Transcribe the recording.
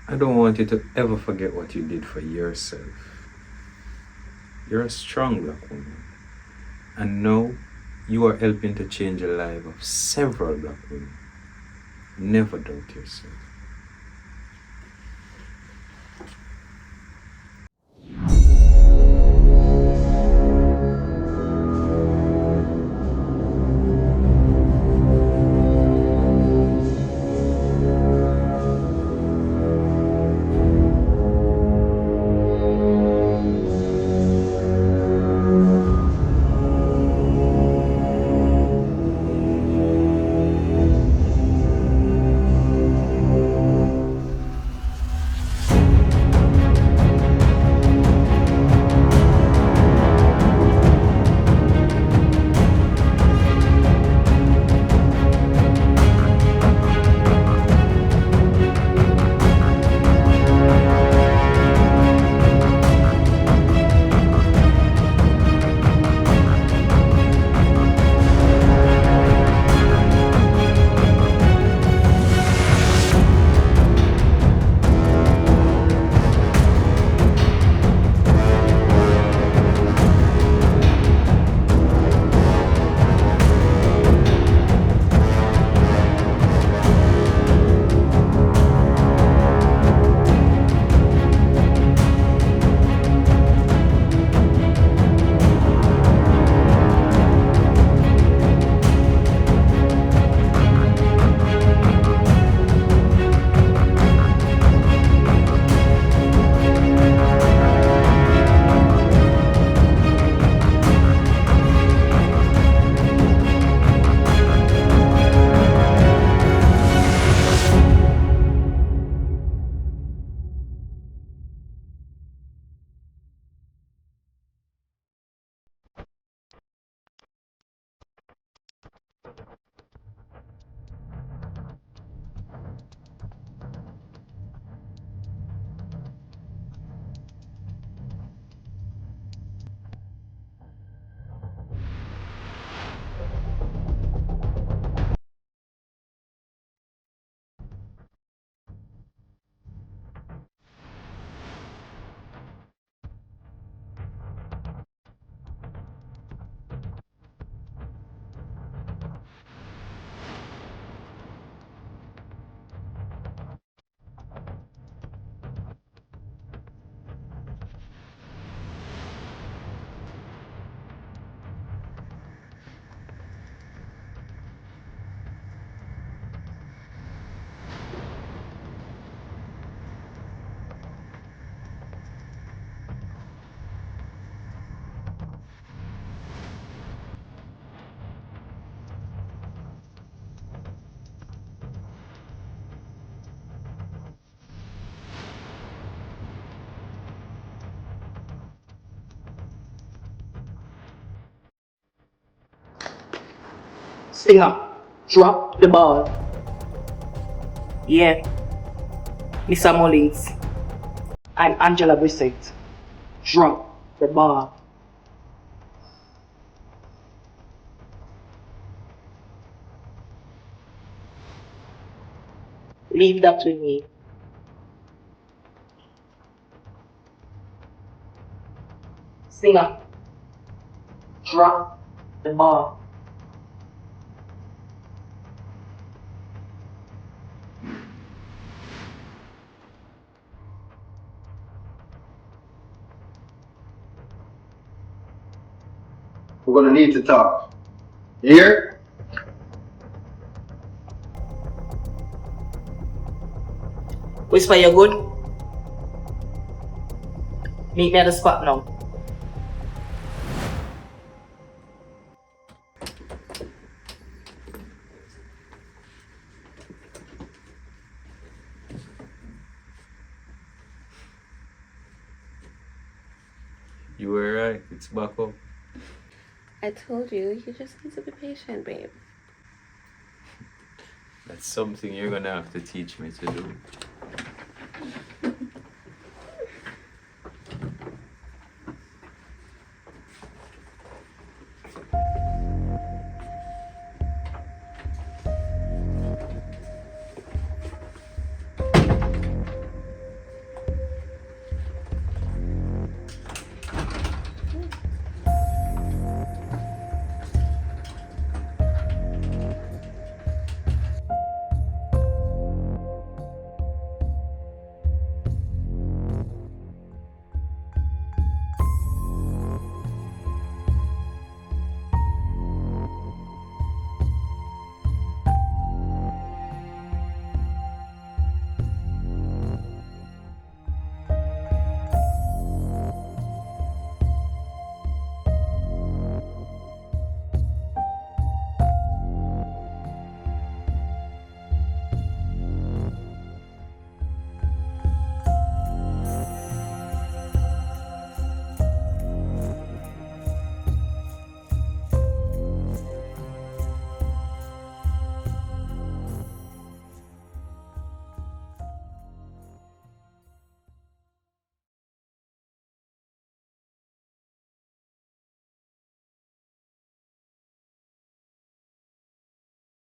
I don't want you to ever forget what you did for yourself. You're a strong black woman. And now you are helping to change the life of several black women. Never doubt yourself. Singer, drop the ball. Yeah, Mr. Mullins. I'm Angela Brissett. Drop the ball. Leave that with me. Singer, drop the ball. We're gonna need to talk. You hear? Whisper, you good? Meet me at the spot now. You were right. It's back up. I told you, you just need to be patient, babe. That's something you're gonna have to teach me to do.